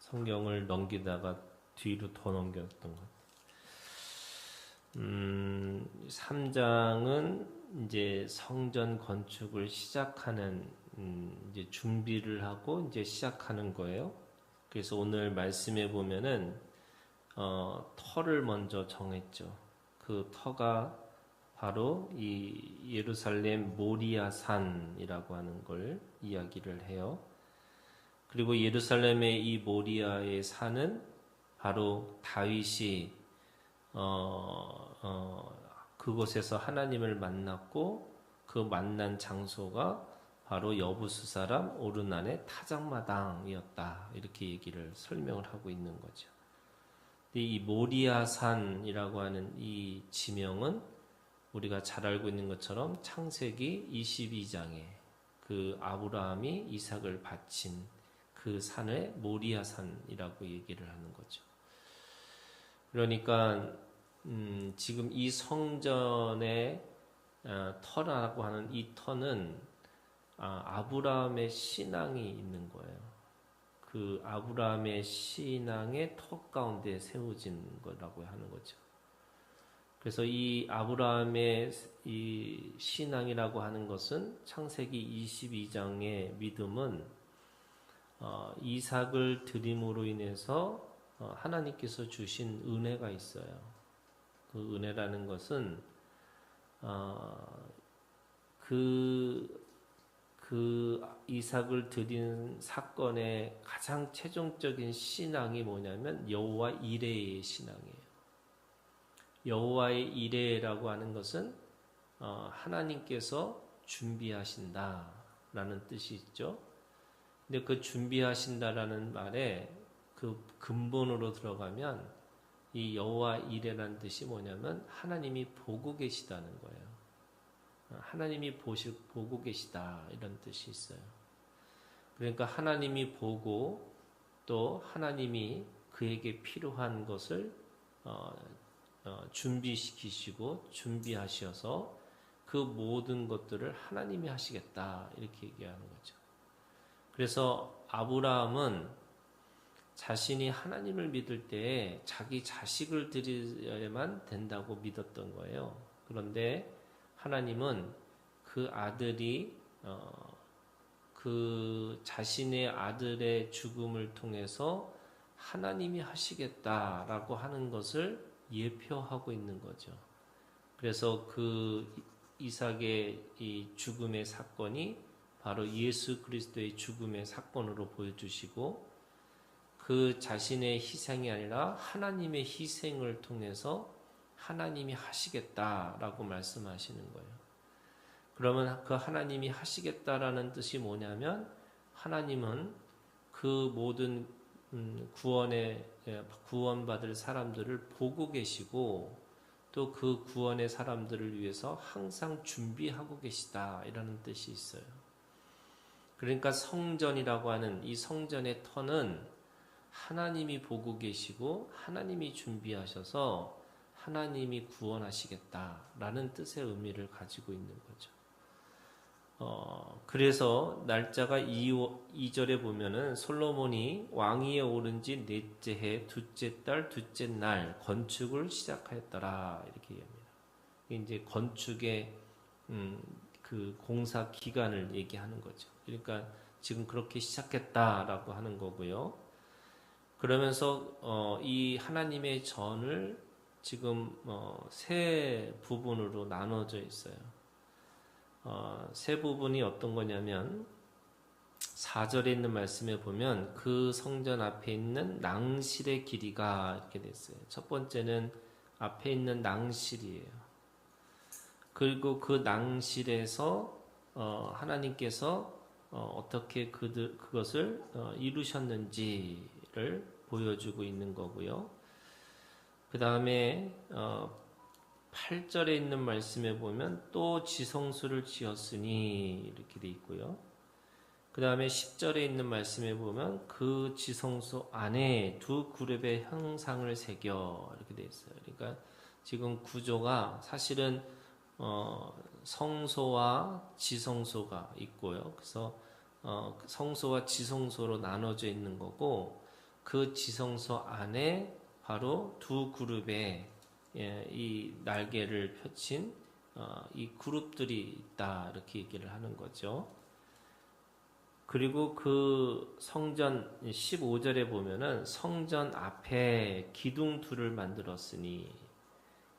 성경을 넘기다가 뒤로 더 넘겼던 것 같아요. 3장은 이제 성전 건축을 시작하는 이제 준비를 하고 이제 시작하는 거예요. 그래서 오늘 말씀에 보면은 터를 먼저 정했죠. 그 터가 바로 이 예루살렘 모리아 산이라고 하는 걸 이야기를 해요. 그리고 예루살렘의 이 모리아의 산은 바로 다윗이 그곳에서 하나님을 만났고 그 만난 장소가 바로 여부수 사람 오르난의 타작마당이었다. 이렇게 얘기를 설명을 하고 있는 거죠. 이 모리아 산이라고 하는 이 지명은 우리가 잘 알고 있는 것처럼 창세기 22장에 그 아브라함이 이삭을 바친 그 산을 모리아 산이라고 얘기를 하는 거죠. 그러니까 지금 이 성전의 터라고 하는 이 터는 아브라함의 신앙이 있는 거예요. 그 아브라함의 신앙의 터 가운데 세워진 거라고 하는 거죠. 그래서 이 아브라함의 이 신앙이라고 하는 것은 창세기 22장의 믿음은 이삭을 드림으로 인해서 하나님께서 주신 은혜가 있어요. 그 은혜라는 것은 그 이삭을 드린 사건의 가장 최종적인 신앙이 뭐냐면 여호와 이레의 신앙이에요. 여호와의 이레라고 하는 것은 하나님께서 준비하신다라는 뜻이 있죠. 근데 그 준비하신다라는 말에 그 근본으로 들어가면 이 여호와 이레라는 뜻이 뭐냐면 하나님이 보고 계시다는 거예요. 하나님이 보고 계시다 이런 뜻이 있어요. 그러니까 하나님이 보고 또 하나님이 그에게 필요한 것을 준비시키시고 준비하셔서 그 모든 것들을 하나님이 하시겠다 이렇게 얘기하는 거죠. 그래서 아브라함은 자신이 하나님을 믿을 때에 자기 자식을 드려야만 된다고 믿었던 거예요. 그런데 하나님은 그 아들이 그 자신의 아들의 죽음을 통해서 하나님이 하시겠다라고 하는 것을 예표하고 있는 거죠. 그래서 그 이삭의 이 죽음의 사건이 바로 예수 그리스도의 죽음의 사건으로 보여주시고 그 자신의 희생이 아니라 하나님의 희생을 통해서 하나님이 하시겠다라고 말씀하시는 거예요. 그러면 그 하나님이 하시겠다라는 뜻이 뭐냐면 하나님은 그 모든 구원받을 사람들을 보고 계시고 또 그 구원의 사람들을 위해서 항상 준비하고 계시다 이라는 뜻이 있어요. 그러니까 성전이라고 하는 이 성전의 터는 하나님이 보고 계시고 하나님이 준비하셔서 하나님이 구원하시겠다라는 뜻의 의미를 가지고 있는 거죠. 그래서 날짜가 2절에 보면은 솔로몬이 왕위에 오른 지 넷째 해 둘째 달 둘째 날 건축을 시작하였더라 이렇게 얘기합니다. 이제 건축의 그 공사 기간을 얘기하는 거죠. 그러니까 지금 그렇게 시작했다라고 하는 거고요. 그러면서 이 하나님의 전을 지금 세 부분으로 나눠져 있어요. 세 부분이 어떤 거냐면 4절에 있는 말씀에 보면 그 성전 앞에 있는 낭실의 길이가 이렇게 됐어요. 첫 번째는 앞에 있는 낭실이에요. 그리고 그 낭실에서 하나님께서 어떻게 그것을 이루셨는지를 보여주고 있는 거고요. 그 다음에 8절에 있는 말씀에 보면 또 지성소를 지었으니 이렇게 돼 있고요. 그 다음에 10절에 있는 말씀에 보면 그 지성소 안에 두 그룹의 형상을 새겨 이렇게 돼 있어요. 그러니까 지금 구조가 사실은 성소와 지성소가 있고요. 그래서 성소와 지성소로 나눠져 있는 거고 그 지성소 안에 바로 두 그룹의 이 날개를 펼친 이 그룹들이 있다 이렇게 얘기를 하는 거죠. 그리고 그 성전 15절에 보면은 성전 앞에 기둥 둘을 만들었으니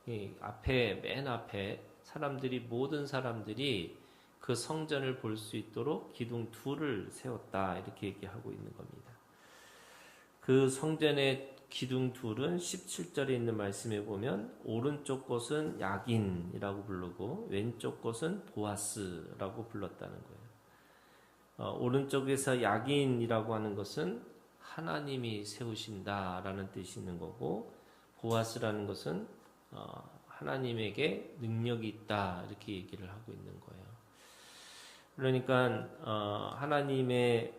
맨 앞에 모든 사람들이 그 성전을 볼 수 있도록 기둥 둘을 세웠다 이렇게 얘기하고 있는 겁니다. 그 성전의 기둥 둘은 17절에 있는 말씀에 보면 오른쪽 곳은 야긴이라고 부르고 왼쪽 곳은 보아스라고 불렀다는 거예요. 오른쪽에서 야긴이라고 하는 것은 하나님이 세우신다라는 뜻이 있는 거고, 보아스라는 것은 하나님에게 능력이 있다 이렇게 얘기를 하고 있는 거예요. 그러니까 하나님의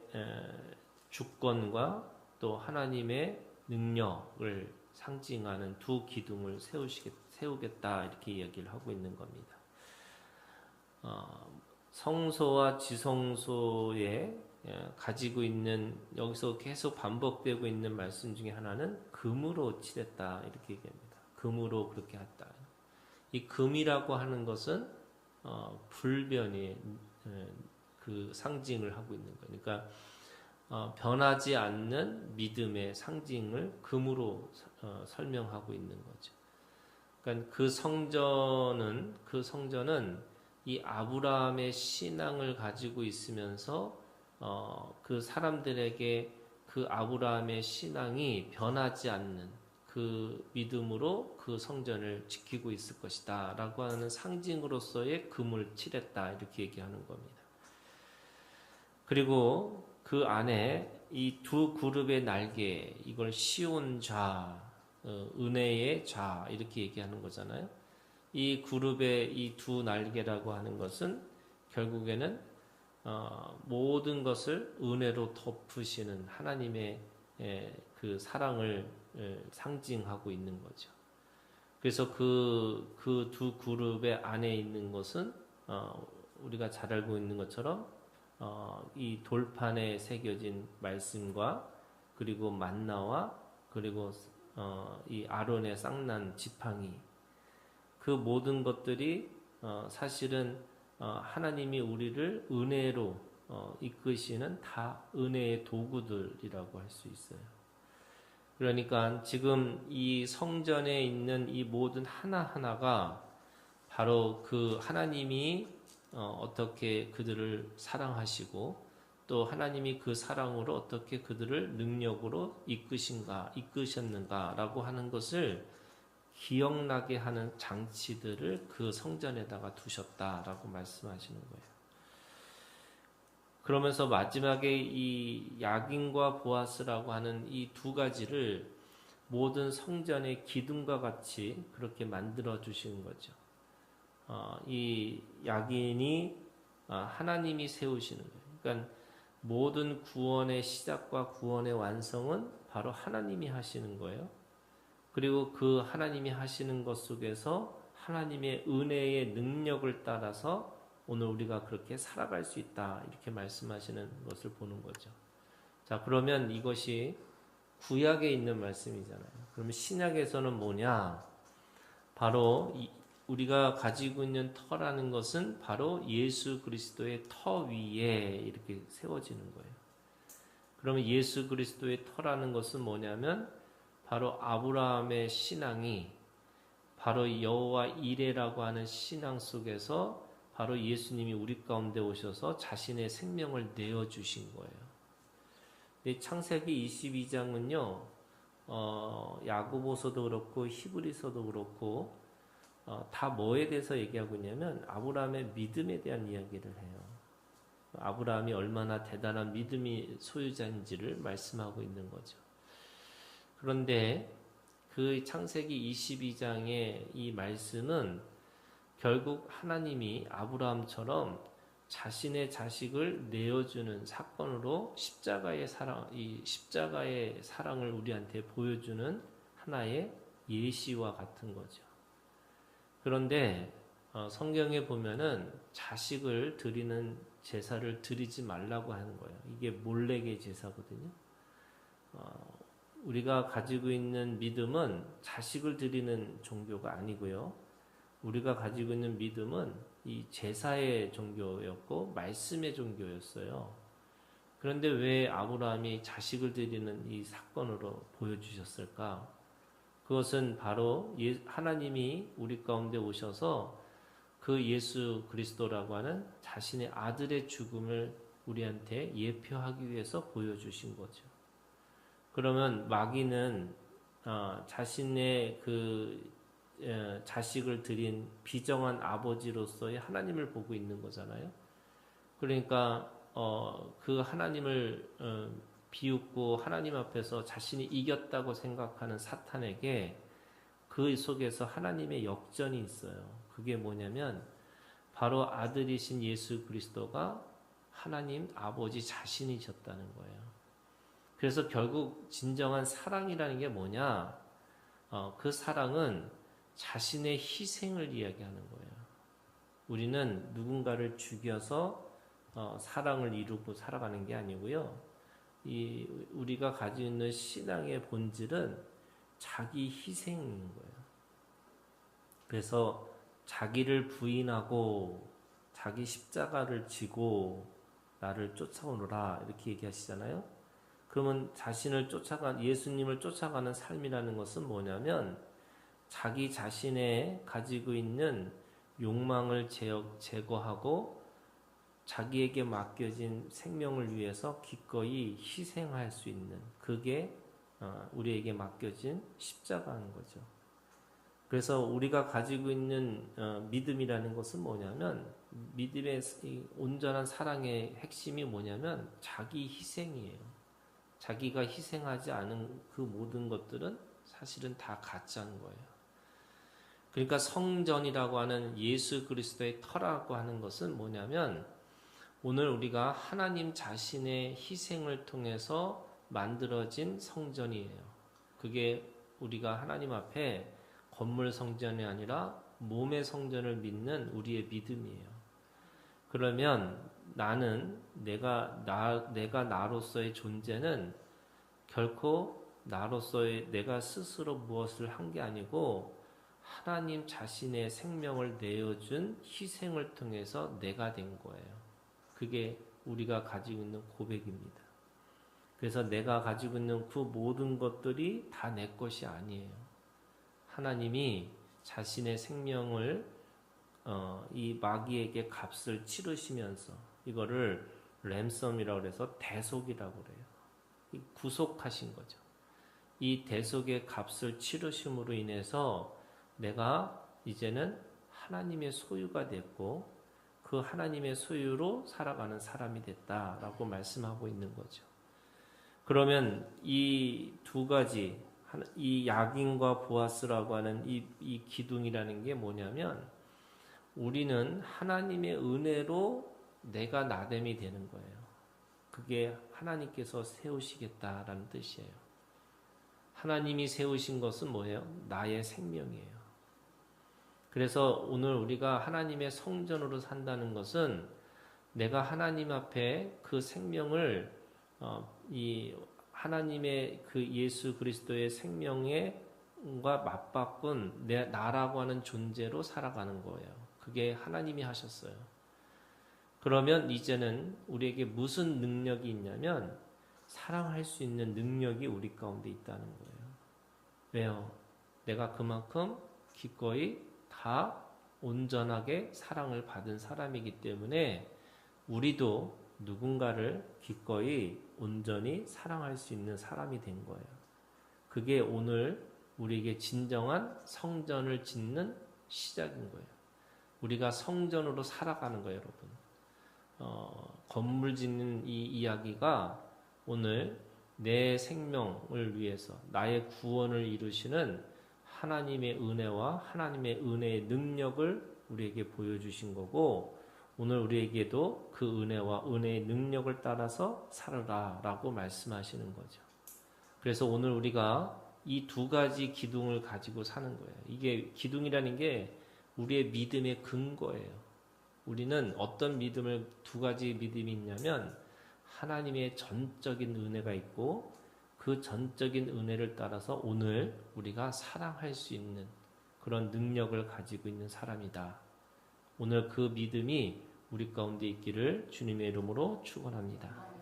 주권과 또 하나님의 능력을 상징하는 두 기둥을 세우겠다 이렇게 얘기를 하고 있는 겁니다. 성소와 지성소에 가지고 있는, 여기서 계속 반복되고 있는 말씀 중에 하나는 금으로 칠했다 이렇게 얘기합니다. 금으로 그렇게 했다. 이 금이라고 하는 것은 불변의 그 상징을 하고 있는 거예요. 그러니까 변하지 않는 믿음의 상징을 금으로 설명하고 있는 거죠. 그러니까 그 성전은 이 아브라함의 신앙을 가지고 있으면서 그 사람들에게 그 아브라함의 신앙이 변하지 않는 그 믿음으로 그 성전을 지키고 있을 것이다 라고 하는 상징으로서의 금을 칠했다 이렇게 얘기하는 겁니다. 그리고 그 안에 이 두 그룹의 날개, 이걸 시온 좌, 은혜의 좌 이렇게 얘기하는 거잖아요. 이 그룹의 이 두 날개라고 하는 것은 결국에는 모든 것을 은혜로 덮으시는 하나님의 그 사랑을 상징하고 있는 거죠. 그래서 그 두 그룹의 안에 있는 것은 우리가 잘 알고 있는 것처럼 이 돌판에 새겨진 말씀과 그리고 만나와 그리고 이 아론의 쌍난 지팡이, 그 모든 것들이 사실은 하나님이 우리를 은혜로 이끄시는 다 은혜의 도구들이라고 할 수 있어요. 그러니까 지금 이 성전에 있는 이 모든 하나하나가 바로 그 하나님이 어떻게 그들을 사랑하시고 또 하나님이 그 사랑으로 어떻게 그들을 능력으로 이끄셨는가라고 하는 것을 기억나게 하는 장치들을 그 성전에다가 두셨다라고 말씀하시는 거예요. 그러면서 마지막에 이 야긴과 보아스라고 하는 이 두 가지를 모든 성전의 기둥과 같이 그렇게 만들어 주시는 거죠. 이 야긴이 하나님이 세우시는 거예요. 그러니까 모든 구원의 시작과 구원의 완성은 바로 하나님이 하시는 거예요. 그리고 그 하나님이 하시는 것 속에서 하나님의 은혜의 능력을 따라서 오늘 우리가 그렇게 살아갈 수 있다 이렇게 말씀하시는 것을 보는 거죠. 자, 그러면 이것이 구약에 있는 말씀이잖아요. 그러면 신약에서는 뭐냐? 바로 우리가 가지고 있는 터라는 것은 바로 예수 그리스도의 터 위에 이렇게 세워지는 거예요. 그러면 예수 그리스도의 터라는 것은 뭐냐면 바로 아브라함의 신앙이 바로 여호와 이레라고 하는 신앙 속에서 바로 예수님이 우리 가운데 오셔서 자신의 생명을 내어주신 거예요. 창세기 22장은요, 야고보서도 그렇고 히브리서도 그렇고 다 뭐에 대해서 얘기하고 있냐면 아브라함의 믿음에 대한 이야기를 해요. 아브라함이 얼마나 대단한 믿음이 소유자인지를 말씀하고 있는 거죠. 그런데 그 창세기 22장의 이 말씀은 결국 하나님이 아브라함처럼 자신의 자식을 내어주는 사건으로 십자가의 사랑을 우리한테 보여주는 하나의 예시와 같은 거죠. 그런데 성경에 보면은 자식을 드리는 제사를 드리지 말라고 하는 거예요. 이게 몰렉의 제사거든요. 우리가 가지고 있는 믿음은 자식을 드리는 종교가 아니고요. 우리가 가지고 있는 믿음은 이 제사의 종교였고 말씀의 종교였어요. 그런데 왜 아브라함이 자식을 드리는 이 사건으로 보여주셨을까? 그것은 바로 하나님이 우리 가운데 오셔서 그 예수 그리스도라고 하는 자신의 아들의 죽음을 우리한테 예표하기 위해서 보여주신 거죠. 그러면 마귀는 자신의 자식을 드린 비정한 아버지로서의 하나님을 보고 있는 거잖아요. 그러니까 그 하나님을 비웃고 하나님 앞에서 자신이 이겼다고 생각하는 사탄에게 그 속에서 하나님의 역전이 있어요. 그게 뭐냐면 바로 아들이신 예수 그리스도가 하나님 아버지 자신이셨다는 거예요. 그래서 결국 진정한 사랑이라는 게 뭐냐? 그 사랑은 자신의 희생을 이야기하는 거예요. 우리는 누군가를 죽여서 사랑을 이루고 살아가는 게 아니고요. 우리가 가지고 있는 신앙의 본질은 자기 희생인 거예요. 그래서 자기를 부인하고 자기 십자가를 지고 나를 쫓아오너라 이렇게 얘기하시잖아요. 그러면 예수님을 쫓아가는 삶이라는 것은 뭐냐면 자기 자신의 가지고 있는 욕망을 제거하고 자기에게 맡겨진 생명을 위해서 기꺼이 희생할 수 있는 그게 우리에게 맡겨진 십자가인 거죠. 그래서 우리가 가지고 있는 믿음이라는 것은 뭐냐면 믿음의 온전한 사랑의 핵심이 뭐냐면 자기 희생이에요. 자기가 희생하지 않은 그 모든 것들은 사실은 다 가짜인 거예요. 그러니까 성전이라고 하는 예수 그리스도의 터라고 하는 것은 뭐냐면 오늘 우리가 하나님 자신의 희생을 통해서 만들어진 성전이에요. 그게 우리가 하나님 앞에 건물 성전이 아니라 몸의 성전을 믿는 우리의 믿음이에요. 그러면 내가 나로서의 존재는 결코 나로서의 내가 스스로 무엇을 한 게 아니고 하나님 자신의 생명을 내어준 희생을 통해서 내가 된 거예요. 그게 우리가 가지고 있는 고백입니다. 그래서 내가 가지고 있는 그 모든 것들이 다 내 것이 아니에요. 하나님이 자신의 생명을 이 마귀에게 값을 치르시면서 이거를 랜섬이라고 해서 대속이라고 그래요. 구속하신 거죠. 이 대속의 값을 치르심으로 인해서 내가 이제는 하나님의 소유가 됐고 그 하나님의 소유로 살아가는 사람이 됐다라고 말씀하고 있는 거죠. 그러면 이 두 가지, 이 야긴과 보아스라고 하는 이 기둥이라는 게 뭐냐면 우리는 하나님의 은혜로 내가 나됨이 되는 거예요. 그게 하나님께서 세우시겠다라는 뜻이에요. 하나님이 세우신 것은 뭐예요? 나의 생명이에요. 그래서 오늘 우리가 하나님의 성전으로 산다는 것은 내가 하나님 앞에 그 생명을 이 하나님의 그 예수 그리스도의 생명과 맞바꾼 나라고 하는 존재로 살아가는 거예요. 그게 하나님이 하셨어요. 그러면 이제는 우리에게 무슨 능력이 있냐면 사랑할 수 있는 능력이 우리 가운데 있다는 거예요. 왜요? 내가 그만큼 기꺼이 다 온전하게 사랑을 받은 사람이기 때문에 우리도 누군가를 기꺼이 온전히 사랑할 수 있는 사람이 된 거예요. 그게 오늘 우리에게 진정한 성전을 짓는 시작인 거예요. 우리가 성전으로 살아가는 거예요, 여러분. 건물 짓는 이 이야기가 오늘 내 생명을 위해서 나의 구원을 이루시는 하나님의 은혜와 하나님의 은혜의 능력을 우리에게 보여주신 거고 오늘 우리에게도 그 은혜와 은혜의 능력을 따라서 살아라 라고 말씀하시는 거죠. 그래서 오늘 우리가 이 두 가지 기둥을 가지고 사는 거예요. 이게 기둥이라는 게 우리의 믿음의 근거예요. 우리는 어떤 두 가지 믿음이 있냐면 하나님의 전적인 은혜가 있고 그 전적인 은혜를 따라서 오늘 우리가 사랑할 수 있는 그런 능력을 가지고 있는 사람이다. 오늘 그 믿음이 우리 가운데 있기를 주님의 이름으로 축원합니다.